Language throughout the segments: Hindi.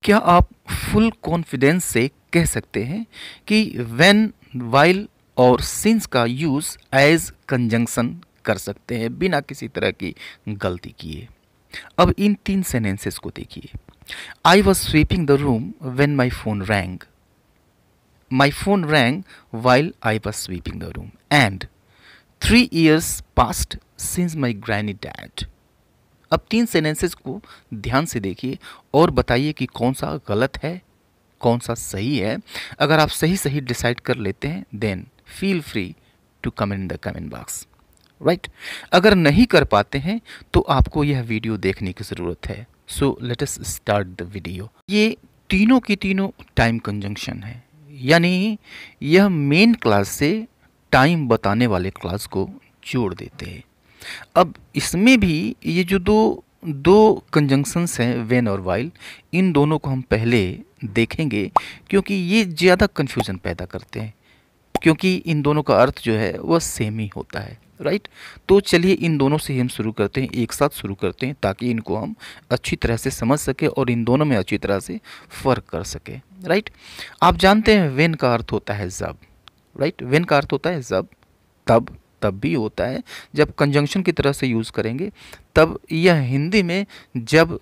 क्या आप फुल कॉन्फिडेंस से कह सकते हैं कि व्हेन, व्हाइल और सिंस का यूज़ एज कंजंक्शन कर सकते हैं बिना किसी तरह की गलती किए? अब इन 3 सेंटेंसेस को देखिए। I was sweeping the room when my phone wrong. My phone wrong while I was sweeping the room. And 3 years passed since my granny died। अब 3 सेंटेंसेस को ध्यान से देखिए और बताइए कि कौन सा गलत है, कौन सा सही है। अगर आप सही सही डिसाइड कर लेते हैं then feel free to comment in the comment box, right. अगर नहीं कर पाते हैं तो आपको यह वीडियो देखने की ज़रूरत है। So let us start the video. ये तीनों की तीनों टाइम कंजंक्शन है, यानी यह मेन क्लास से टाइम बताने वाले क्लास को जोड़ देते हैं। अब इसमें भी ये जो दो दो कंजंक्शंस हैं व्हेन और व्हाइल, इन दोनों को हम पहले देखेंगे क्योंकि ये ज़्यादा कन्फ्यूज़न पैदा करते हैं, क्योंकि इन दोनों का अर्थ जो है वह सेम ही होता है, राइट। तो चलिए इन दोनों से हम शुरू करते हैं, एक साथ शुरू करते हैं ताकि इनको हम अच्छी तरह से समझ सके और इन दोनों में अच्छी तरह से फ़र्क कर सके, राइट। आप जानते हैं व्हेन का अर्थ होता है जब, राइट। व्हेन का अर्थ होता है जब, तब तब भी होता है। जब कंजंक्शन की तरह से यूज़ करेंगे तब यह हिंदी में जब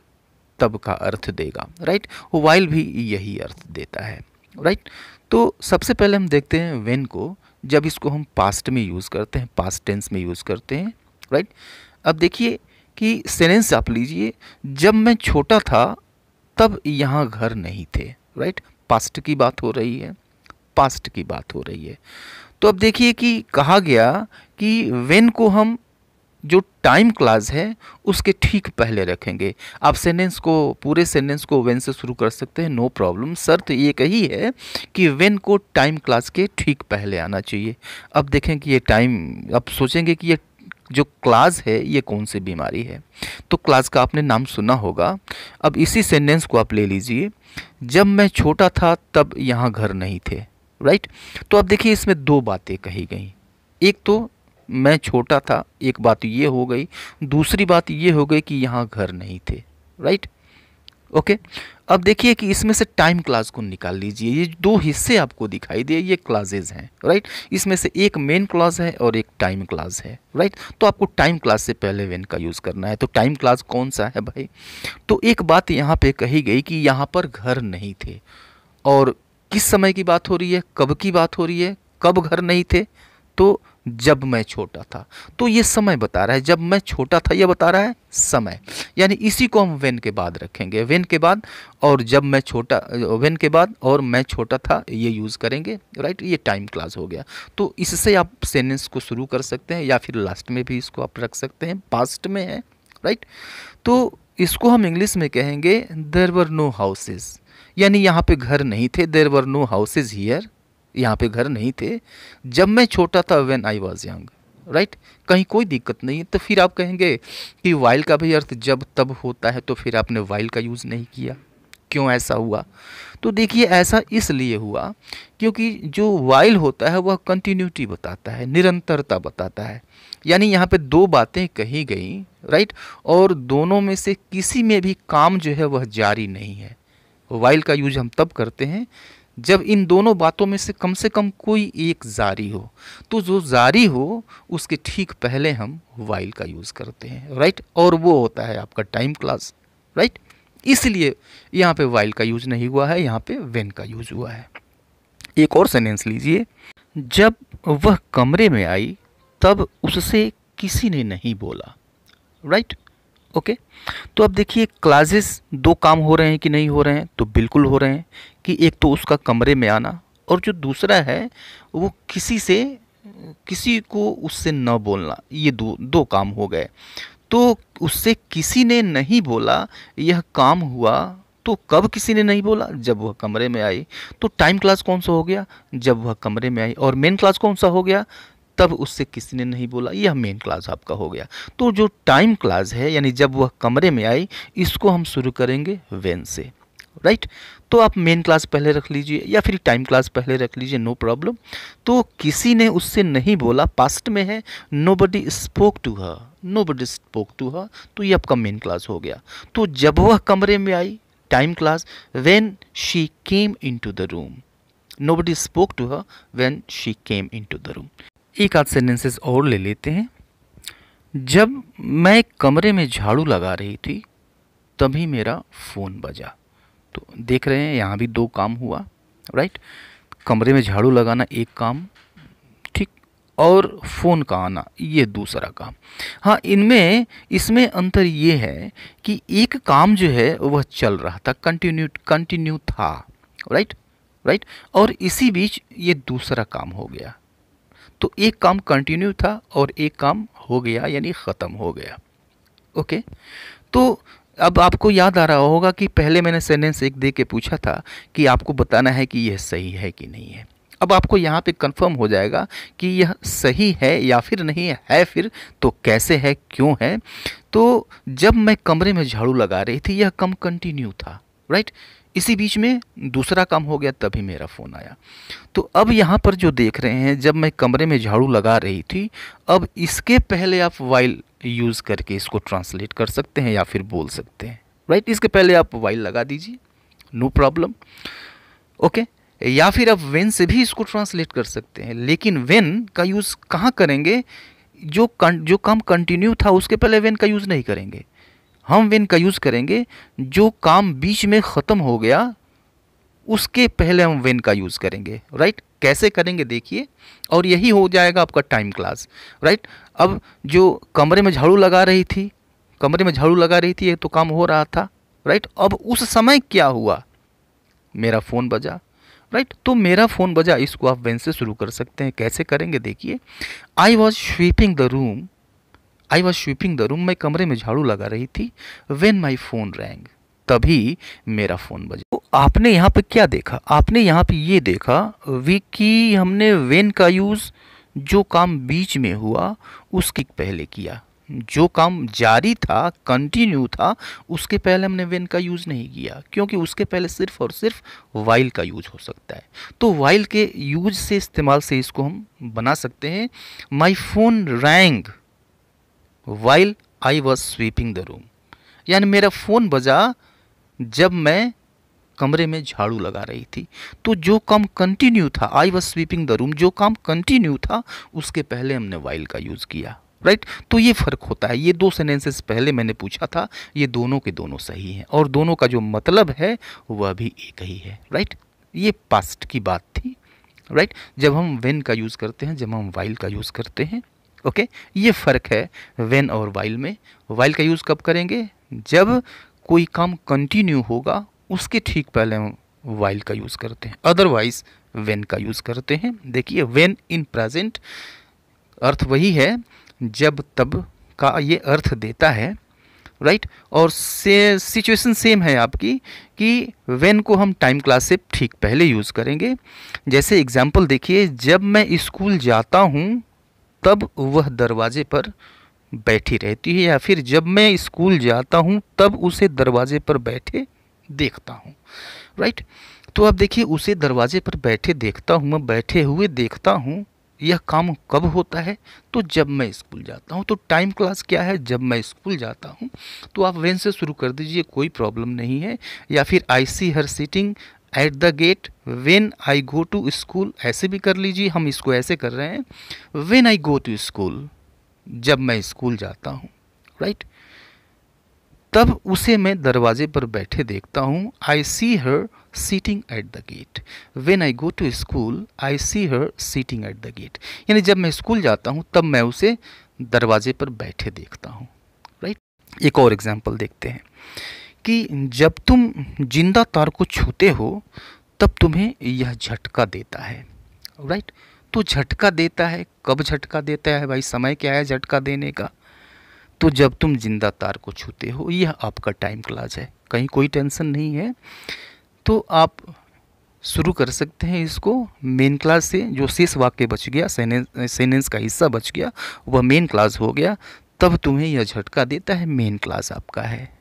तब का अर्थ देगा, राइट। व्हाइल भी यही अर्थ देता है, राइट। तो सबसे पहले हम देखते हैं व्हेन को, जब इसको हम पास्ट में यूज़ करते हैं, पास्ट टेंस में यूज़ करते हैं, राइट। अब देखिए कि सेंटेंस आप लीजिए, जब मैं छोटा था तब यहाँ घर नहीं थे, राइट। पास्ट की बात हो रही है, पास्ट की बात हो रही है। तो अब देखिए कि कहा गया कि व्हेन को हम जो टाइम क्लास है उसके ठीक पहले रखेंगे। आप सेंटेंस को, पूरे सेंटेंस को व्हेन से शुरू कर सकते हैं, नो प्रॉब्लम। शर्त ये कही है कि व्हेन को टाइम क्लास के ठीक पहले आना चाहिए। अब देखें कि ये टाइम, अब सोचेंगे कि ये जो क्लास है ये कौन सी बीमारी है, तो क्लास का आपने नाम सुना होगा। अब इसी सेंटेंस को आप ले लीजिए, जब मैं छोटा था तब यहाँ घर नहीं थे, राइट। तो अब देखिए इसमें दो बातें कही गई। एक तो मैं छोटा था, एक बात ये हो गई, दूसरी बात ये हो गई कि यहाँ घर नहीं थे, राइट। ओके। अब देखिए कि इसमें से टाइम क्लास को निकाल लीजिए। ये दो हिस्से आपको दिखाई दे, ये क्लासेज हैं, राइट। इसमें से एक मेन क्लास है और एक टाइम क्लास है, राइट। तो आपको टाइम क्लास से पहले व्हेन का यूज़ करना है। तो टाइम क्लास कौन सा है भाई? तो एक बात यहाँ पे कही गई कि यहाँ पर घर नहीं थे, और किस समय की बात हो रही है, कब की बात हो रही है, कब घर नहीं थे? तो जब मैं छोटा था। तो ये समय बता रहा है, जब मैं छोटा था ये बता रहा है समय, यानी इसी को हम व्हेन के बाद रखेंगे। व्हेन के बाद और जब मैं छोटा, व्हेन के बाद और मैं छोटा था ये यूज़ करेंगे, राइट। ये टाइम क्लास हो गया। तो इससे आप सेंटेंस को शुरू कर सकते हैं या फिर लास्ट में भी इसको आप रख सकते हैं, पास्ट में है, राइट। तो इसको हम इंग्लिश में कहेंगे देयर वर नो हाउसेस, यानी यहाँ पे घर नहीं थे। There were no houses here, यहाँ पे घर नहीं थे जब मैं छोटा था, when I was young, right. कहीं कोई दिक्कत नहीं है। तो फिर आप कहेंगे कि वाइल का भी अर्थ जब तब होता है, तो फिर आपने वाइल का यूज़ नहीं किया, क्यों ऐसा हुआ? तो देखिए ऐसा इसलिए हुआ क्योंकि जो वाइल होता है वह कंटिन्यूटी बताता है, निरंतरता बताता है। यानी यहाँ पे दो बातें कही गई, राइट, और दोनों में से किसी में भी काम जो है वह जारी नहीं है। वाइल का यूज हम तब करते हैं जब इन दोनों बातों में से कम कोई एक जारी हो। तो जो जारी हो उसके ठीक पहले हम वाइल का यूज़ करते हैं, राइट। और वो होता है आपका टाइम क्लास, राइट। इसलिए यहाँ पे वाइल का यूज नहीं हुआ है, यहाँ पे व्हेन का यूज हुआ है। एक और सेंटेंस लीजिए, जब वह कमरे में आई तब उससे किसी ने नहीं बोला, राइट। ओके। तो अब देखिए क्लासेस दो काम हो रहे हैं कि नहीं हो रहे हैं? तो बिल्कुल हो रहे हैं, कि एक तो उसका कमरे में आना और जो दूसरा है वो किसी को उससे न बोलना। ये दो काम हो गए। तो उससे किसी ने नहीं बोला, यह काम हुआ। तो कब किसी ने नहीं बोला? जब वह कमरे में आई। तो टाइम क्लास कौन सा हो गया? जब वह कमरे में आई। और मेन क्लास कौन सा हो गया? तब उससे किसी ने नहीं बोला। यह मेन क्लास आपका हो गया। तो जो टाइम क्लास है, यानी जब वह कमरे में आई, इसको हम शुरू करेंगे व्हेन से, राइट। तो आप मेन क्लास पहले रख लीजिए या फिर टाइम क्लास पहले रख लीजिए, नो प्रॉब्लम। तो किसी ने उससे नहीं बोला, पास्ट में है, nobody spoke to her, nobody spoke to her. तो ये आपका मेन क्लास हो गया। तो जब वह कमरे में आई, time class when she came into the room. Nobody spoke to her when she came into the room. एक आध सेंटेंसेस और ले लेते हैं। जब मैं कमरे में झाड़ू लगा रही थी तभी मेरा फ़ोन बजा। तो देख रहे हैं यहाँ भी दो काम हुआ, राइट। कमरे में झाड़ू लगाना एक काम, ठीक, और फ़ोन का आना ये दूसरा काम। हाँ, इसमें अंतर ये है कि एक काम जो है वह चल रहा था, कंटिन्यू था, राइट, और इसी बीच ये दूसरा काम हो गया। तो एक काम कंटिन्यू था और एक काम हो गया, यानी ख़त्म हो गया। ओके, तो अब आपको याद आ रहा होगा कि पहले मैंने सेंटेंस एक दे के पूछा था कि आपको बताना है कि यह सही है कि नहीं है। अब आपको यहाँ पे कंफर्म हो जाएगा कि यह सही है या फिर नहीं है, फिर तो कैसे है, क्यों है। तो जब मैं कमरे में झाड़ू लगा रही थी यह काम कंटिन्यू था, राइट। इसी बीच में दूसरा काम हो गया, तभी मेरा फ़ोन आया। तो अब यहाँ पर जो देख रहे हैं, जब मैं कमरे में झाड़ू लगा रही थी, अब इसके पहले आप वाइल यूज़ करके इसको ट्रांसलेट कर सकते हैं या फिर बोल सकते हैं, राइट। इसके पहले आप वाइल लगा दीजिए, नो प्रॉब्लम, ओके। या फिर आप व्हेन से भी इसको ट्रांसलेट कर सकते हैं, लेकिन व्हेन का यूज़ कहाँ करेंगे? जो काम कंटिन्यू था उसके पहले व्हेन का यूज़ नहीं करेंगे। हम व्हेन का यूज़ करेंगे जो काम बीच में ख़त्म हो गया उसके पहले हम व्हेन का यूज़ करेंगे, राइट। कैसे करेंगे देखिए, और यही हो जाएगा आपका टाइम क्लास, राइट। अब जो कमरे में झाड़ू लगा रही थी ये तो काम हो रहा था, राइट। अब उस समय क्या हुआ? मेरा फ़ोन बजा, राइट। तो मेरा फ़ोन बजा, इसको आप व्हेन से शुरू कर सकते हैं। कैसे करेंगे देखिए, I was sweeping the room, मैं कमरे में झाड़ू लगा रही थी। व्हेन माई फ़ोन रैंग, तभी मेरा फ़ोन बजा। तो आपने यहाँ पे क्या देखा? आपने यहाँ पे ये देखा कि हमने व्हेन का यूज़ जो काम बीच में हुआ उसके पहले किया। जो काम जारी था, कंटिन्यू था, उसके पहले हमने व्हेन का यूज़ नहीं किया, क्योंकि उसके पहले सिर्फ और सिर्फ वाइल का यूज हो सकता है। तो वाइल के यूज से, इस्तेमाल से इसको हम बना सकते हैं, my phone wrong while I was sweeping the room, यानी मेरा फ़ोन बजा जब मैं कमरे में झाड़ू लगा रही थी। तो जो काम कंटिन्यू था, I was sweeping the room, जो काम कंटिन्यू था उसके पहले हमने वाइल का यूज़ किया, राइट। तो ये फ़र्क होता है। ये दो सेंटेंसेस पहले मैंने पूछा था, ये दोनों के दोनों सही हैं और दोनों का जो मतलब है वह भी एक ही है, राइट। ये पास्ट की बात थी, राइट। जब हम व्हेन का यूज़ करते हैं, जब हम वाइल का यूज़ करते हैं, ओके। ये फ़र्क है व्हेन और वाइल में। वाइल का यूज़ कब करेंगे? जब कोई काम कंटिन्यू होगा उसके ठीक पहले हम वाइल का यूज़ करते हैं, अदरवाइज व्हेन का यूज़ करते हैं। देखिए, व्हेन इन प्रेजेंट अर्थ वही है जब तब का ये अर्थ देता है, राइट। और सिचुएशन सेम है आपकी कि व्हेन को हम टाइम क्लास से ठीक पहले यूज़ करेंगे। जैसे एग्जांपल देखिए, जब मैं स्कूल जाता हूँ तब वह दरवाजे पर बैठी रहती है, या फिर जब मैं स्कूल जाता हूँ तब उसे दरवाजे पर बैठे देखता हूँ, राइट। तो अब देखिए, उसे दरवाजे पर बैठे देखता हूँ, मैं बैठे हुए देखता हूँ, यह काम कब होता है? तो जब मैं स्कूल जाता हूँ। तो टाइम क्लास क्या है? जब मैं स्कूल जाता हूँ। तो आप व्हेन से शुरू कर दीजिए, कोई प्रॉब्लम नहीं है। या फिर I see her sitting at the gate when I go to school, ऐसे भी कर लीजिए। हम इसको ऐसे कर रहे हैं, when I go to school, जब मैं स्कूल जाता हूँ, राइट। तब उसे मैं दरवाजे पर बैठे देखता हूँ, I see her sitting at the gate. When I go to school I see her sitting at the gate, यानी जब मैं स्कूल जाता हूँ तब मैं उसे दरवाजे पर बैठे देखता हूँ, राइट। एक और एग्जांपल देखते हैं कि जब तुम जिंदा तार को छूते हो तब तुम्हें यह झटका देता है, राइट। तो झटका देता है, कब झटका देता है भाई? समय क्या है झटका देने का? तो जब तुम जिंदा तार को छूते हो, यह आपका टाइम क्लास है, कहीं कोई टेंशन नहीं है। तो आप शुरू कर सकते हैं इसको मेन क्लास से। जो शेष वाक्य बच गया, सेनेंस का हिस्सा बच गया, वह मेन क्लास हो गया। तब तुम्हें यह झटका देता है, मेन क्लास आपका है,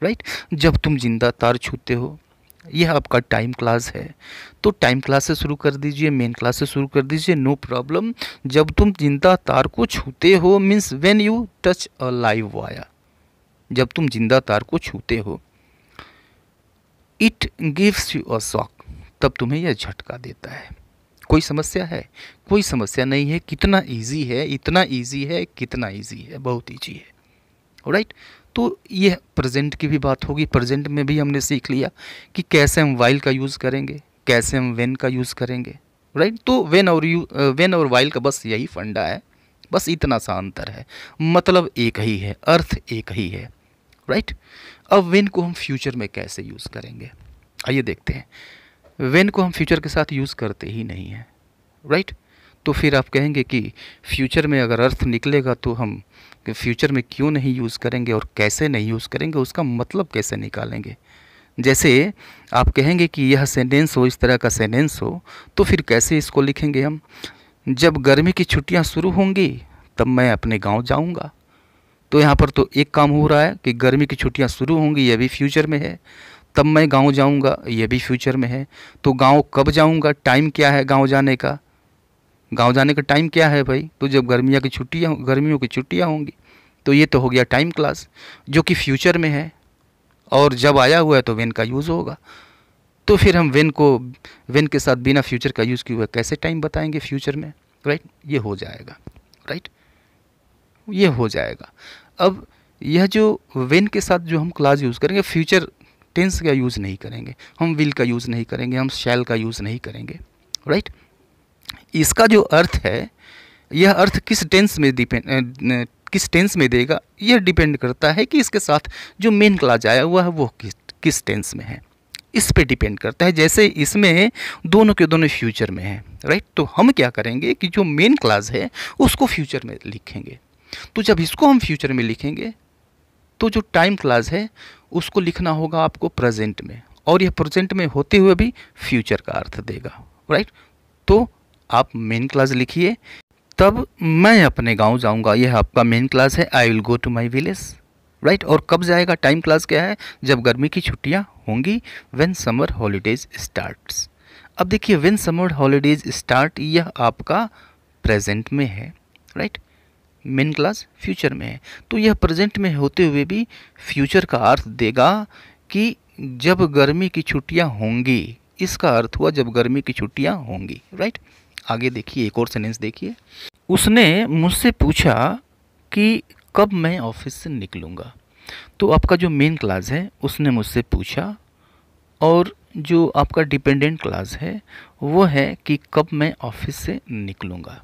राइट। जब तुम जिंदा तार छूते हो, यह आपका टाइम क्लास है। तो टाइम क्लास से शुरू कर दीजिए, मेन क्लास से शुरू कर दीजिए, नो प्रॉब्लम। जब तुम जिंदा तार को छूते हो means when you touch a live wire, जब तुम जिंदा तार को छूते हो। It gives you a shock, तब तुम्हें यह झटका देता है। कोई समस्या है? कोई समस्या नहीं है। कितना इजी है, इतना इजी है, कितना इजी है, बहुत इजी है। राइट, तो यह प्रेजेंट की भी बात होगी। प्रेजेंट में भी हमने सीख लिया कि कैसे हम वाइल का यूज़ करेंगे, कैसे हम व्हेन का यूज़ करेंगे। राइट, तो व्हेन और वाइल का बस यही फंडा है, बस इतना सा अंतर है, मतलब एक ही है, अर्थ एक ही है। राइट, अब व्हेन को हम फ्यूचर में कैसे यूज़ करेंगे, आइए देखते हैं। व्हेन को हम फ्यूचर के साथ यूज़ करते ही नहीं हैं। राइट, तो फिर आप कहेंगे कि फ्यूचर में अगर अर्थ निकलेगा तो हम फ्यूचर में क्यों नहीं यूज़ करेंगे और कैसे नहीं यूज़ करेंगे, उसका मतलब कैसे निकालेंगे। जैसे आप कहेंगे कि यह सेंटेंस हो, इस तरह का सेंटेंस हो, तो फिर कैसे इसको लिखेंगे हम। जब गर्मी की छुट्टियां शुरू होंगी तब मैं अपने गांव जाऊंगा। तो यहाँ पर तो एक काम हो रहा है कि गर्मी की छुट्टियां शुरू होंगी, यह भी फ्यूचर में है। तब मैं गांव जाऊंगा, यह भी फ्यूचर में है। तो गांव कब जाऊंगा, टाइम क्या है गांव जाने का, गांव जाने का टाइम क्या है भाई, तो जब गर्मियों की छुट्टियां होंगी। तो ये तो हो गया टाइम क्लास जो कि फ्यूचर में है, और जब आया हुआ है तो व्हेन का यूज़ होगा। तो फिर हम व्हेन के साथ बिना फ्यूचर का यूज़ किए हुए कैसे टाइम बताएंगे फ्यूचर में। राइट, ये हो जाएगा। राइट, ये हो जाएगा। अब यह जो व्हेन के साथ जो हम क्लास यूज़ करेंगे, फ्यूचर टेंस का यूज़ नहीं करेंगे, हम विल का यूज़ नहीं करेंगे, हम शैल का यूज़ नहीं करेंगे। राइट, इसका जो अर्थ है, यह अर्थ किस टेंस में देगा, यह डिपेंड करता है कि इसके साथ जो मेन क्लास आया हुआ है वो किस टेंस में है, इस पे डिपेंड करता है। जैसे इसमें दोनों के दोनों फ्यूचर में है। राइट, तो हम क्या करेंगे कि जो मेन क्लास है उसको फ्यूचर में लिखेंगे। तो जब इसको हम फ्यूचर में लिखेंगे तो जो टाइम क्लास है उसको लिखना होगा आपको प्रेजेंट में, और यह प्रेजेंट में होते हुए भी फ्यूचर का अर्थ देगा। राइट, तो आप मेन क्लास लिखिए, तब मैं अपने गांव जाऊंगा, यह आपका मेन क्लास है, I will go to my village. Right, और कब जाएगा, टाइम क्लास क्या है, जब गर्मी की छुट्टियां होंगी, व्हेन समर हॉलीडेज स्टार्ट्स। अब देखिए व्हेन समर हॉलीडेज स्टार्ट, यह आपका प्रेजेंट में है। राइट, मेन क्लास फ्यूचर में है, तो यह प्रेजेंट में होते हुए भी फ्यूचर का अर्थ देगा कि जब गर्मी की छुट्टियां होंगी, इसका अर्थ हुआ जब गर्मी की छुट्टियां होंगी। राइट, आगे देखिए, एक और सेंटेंस देखिए। उसने मुझसे पूछा कि कब मैं ऑफिस से निकलूँगा। तो आपका जो मेन क्लास है उसने मुझसे पूछा, और जो आपका डिपेंडेंट क्लास है वो है कि कब मैं ऑफिस से निकलूँगा।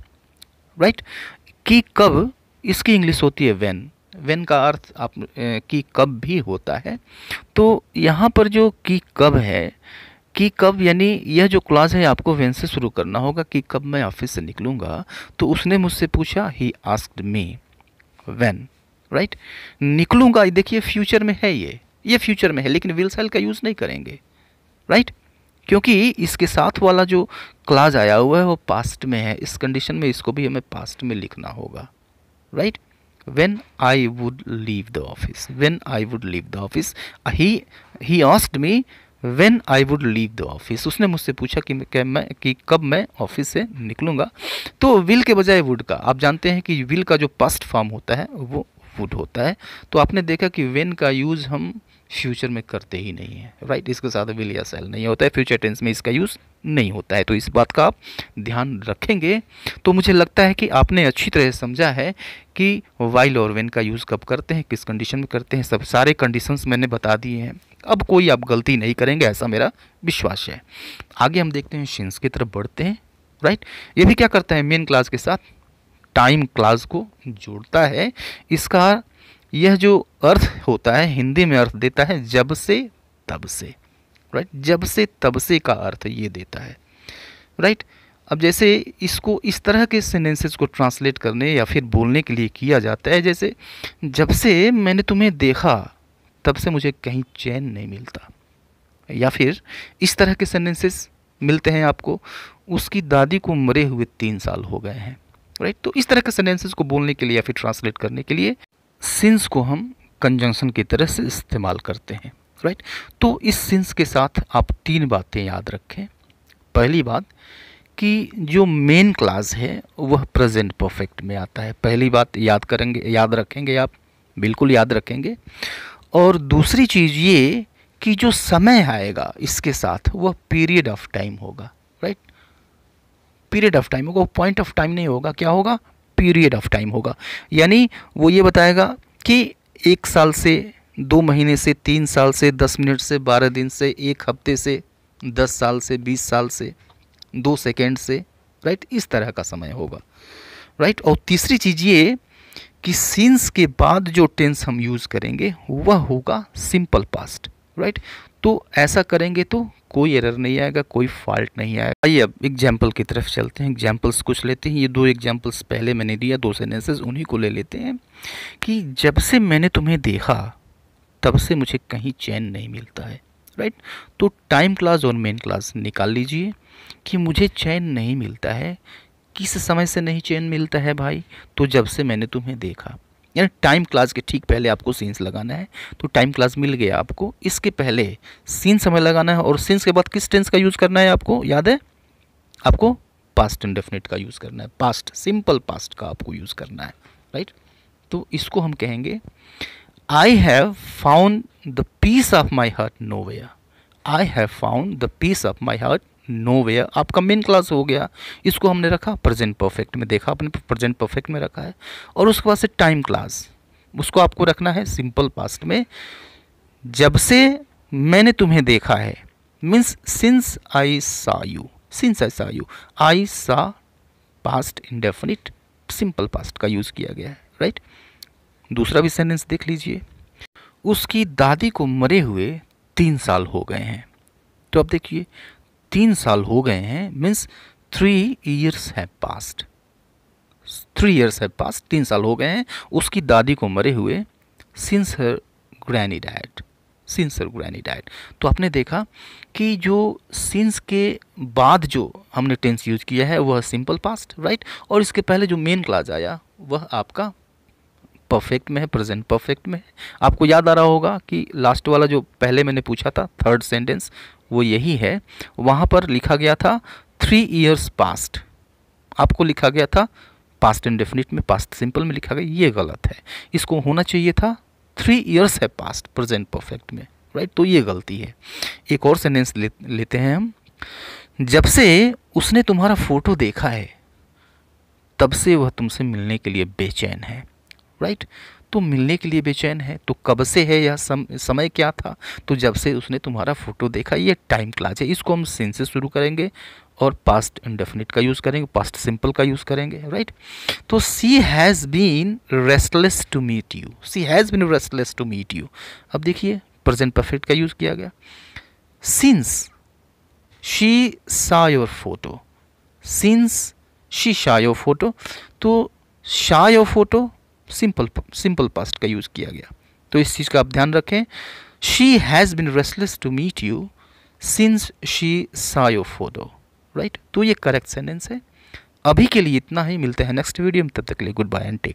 राइट, कि कब, इसकी इंग्लिश होती है व्हेन। व्हेन का अर्थ आप कि कब भी होता है। तो यहाँ पर जो कि कब है, कि कब यानी यह जो क्लास है आपको व्हेन से शुरू करना होगा कि कब मैं ऑफिस से निकलूँगा। तो उसने मुझसे पूछा, he asked me when. Right, निकलूँगा, देखिए फ्यूचर में है, ये फ्यूचर में है, लेकिन विल शैल का यूज़ नहीं करेंगे। राइट, क्योंकि इसके साथ वाला जो क्लास आया हुआ है वो पास्ट में है। इस कंडीशन में इसको भी हमें पास्ट में लिखना होगा। Right, when I would leave the office, when I would leave the office, he asked me when I would leave the office. उसने मुझसे पूछा कि कब मैं ऑफिस से निकलूँगा। तो विल के बजाय वुड का, आप जानते हैं कि विल का जो पास्ट फॉर्म होता है वो वुड होता है। तो आपने देखा कि व्हेन का यूज़ हम फ्यूचर में करते ही नहीं है। राइट, इसके साथ विल या शैल नहीं होता है, फ्यूचर टेंस में इसका यूज़ नहीं होता है। तो इस बात का आप ध्यान रखेंगे। तो मुझे लगता है कि आपने अच्छी तरह समझा है कि वाइल और व्हेन का यूज़ कब करते हैं, किस कंडीशन में करते हैं, सब सारे कंडीशंस मैंने बता दिए हैं। अब कोई आप गलती नहीं करेंगे, ऐसा मेरा विश्वास है। आगे हम देखते हैं, सिंस की तरफ बढ़ते हैं। राइट, ये भी क्या करता है, मेन क्लास के साथ टाइम क्लास को जोड़ता है। इसका यह जो अर्थ होता है हिंदी में अर्थ देता है जब से तब से। राइट, जब से तब से का अर्थ ये देता है। राइट, अब जैसे इसको इस तरह के सेंटेंसेस को ट्रांसलेट करने या फिर बोलने के लिए किया जाता है, जैसे जब से मैंने तुम्हें देखा तब से मुझे कहीं चैन नहीं मिलता, या फिर इस तरह के सेंटेंसेस मिलते हैं आपको, उसकी दादी को मरे हुए 3 साल हो गए हैं। राइट, तो इस तरह के सेंटेंसेस को बोलने के लिए या फिर ट्रांसलेट करने के लिए सिंस को हम कंजंक्शन की तरह से इस्तेमाल करते हैं। राइट, तो इस सिंस के साथ आप 3 बातें याद रखें। पहली बात कि जो मेन क्लास है वह प्रेजेंट परफेक्ट में आता है, पहली बात याद रखेंगे आप, बिल्कुल याद रखेंगे। और दूसरी चीज़ ये कि जो समय आएगा इसके साथ वह पीरियड ऑफ टाइम होगा, राइट। पीरियड ऑफ टाइम होगा, वो पॉइंट ऑफ टाइम नहीं होगा, क्या होगा, पीरियड ऑफ टाइम होगा। यानी वो ये बताएगा कि 1 साल से, 2 महीने से, 3 साल से, 10 मिनट से, 12 दिन से, 1 हफ्ते से, 10 साल से, 20 साल से, 2 सेकेंड से, राइट, इस तरह का समय होगा, राइट। और तीसरी चीज़ ये कि सिंस के बाद जो टेंस हम यूज़ करेंगे वह होगा सिंपल पास्ट, राइट। तो ऐसा करेंगे तो कोई एरर नहीं आएगा, कोई फॉल्ट नहीं आएगा। आइए अब एग्जाम्पल की तरफ चलते हैं, एग्जाम्पल्स कुछ लेते हैं। ये 2 एग्जाम्पल्स पहले मैंने दिया, 2 सेंटेंसेस, उन्हीं को ले लेते हैं। कि जब से मैंने तुम्हें देखा तब से मुझे कहीं चैन नहीं मिलता है, राइट। तो टाइम क्लास और मेन क्लास निकाल लीजिए कि मुझे चैन नहीं मिलता है। किस समय से नहीं चैन मिलता है भाई, तो जब से मैंने तुम्हें देखा। यानी टाइम क्लास के ठीक पहले आपको सीन्स लगाना है। तो टाइम क्लास मिल गया आपको, इसके पहले सीन समय लगाना है, और सीन्स के बाद किस टेंस का यूज़ करना है आपको याद है, आपको पास्ट इंडेफिनिट का यूज़ करना है, पास्ट सिंपल पास्ट का आपको यूज़ करना है, राइट। तो इसको हम कहेंगे I have found the peace of my heart nowhere. I have found the peace of my heart nowhere आपका मेन क्लास हो गया। इसको हमने रखा प्रेजेंट परफेक्ट में, देखा आपने प्रेजेंट परफेक्ट में रखा है। और उसके बाद से टाइम क्लास, उसको आपको रखना है सिंपल पास्ट में। जब से मैंने तुम्हें देखा है मीन्स सिंस आई सा यू, सिंस आई सा यू, आई सा पास्ट इंडेफिनिट सिंपल पास्ट का यूज़ किया गया है, राइट। दूसरा भी सेंटेंस देख लीजिए, उसकी दादी को मरे हुए 3 साल हो गए हैं। तो अब देखिए 3 साल हो गए हैं means 3 years have past, 3 years have past, 3 साल हो गए हैं उसकी दादी को मरे हुए, since her granny dad, since her granny dad. तो आपने देखा कि जो सिंस के बाद जो हमने टेंस यूज किया है वह सिंपल पास्ट, राइट। और इसके पहले जो मेन क्लास आया वह आपका परफेक्ट में है, प्रेजेंट परफेक्ट में है। आपको याद आ रहा होगा कि लास्ट वाला जो पहले मैंने पूछा था थर्ड सेंटेंस वो यही है। वहाँ पर लिखा गया था 3 years पास्ट, आपको लिखा गया था पास्ट इंडेफिनिट में, पास्ट सिंपल में लिखा गया, ये गलत है। इसको होना चाहिए था 3 years है पास्ट प्रेजेंट परफेक्ट में, राइट। तो ये गलती है। एक और सेंटेंस लेते हैं हम, जब से उसने तुम्हारा फोटो देखा है तब से वह तुमसे मिलने के लिए बेचैन है, राइट। तो मिलने के लिए बेचैन है, तो कब से है यह समय क्या था, तो जब से उसने तुम्हारा फोटो देखा, ये टाइम क्लास है। इसको हम सिंस से शुरू करेंगे और पास्ट इंडेफिनिट का यूज़ करेंगे, पास्ट सिंपल का यूज़ करेंगे, राइट। तो she has been restless to meet you, she has been restless to meet you. अब देखिए प्रेजेंट परफेक्ट का यूज़ किया गया। Since she saw your photo, since she saw your photo, तो saw your photo simple past का यूज़ किया गया। तो इस चीज़ का आप ध्यान रखें। She has been restless to meet you since she saw your photo, right. तो ये करेक्ट सेंटेंस है। अभी के लिए इतना ही, मिलते हैं नेक्स्ट वीडियो में, तब तक के लिए गुड बाय एंड टेक।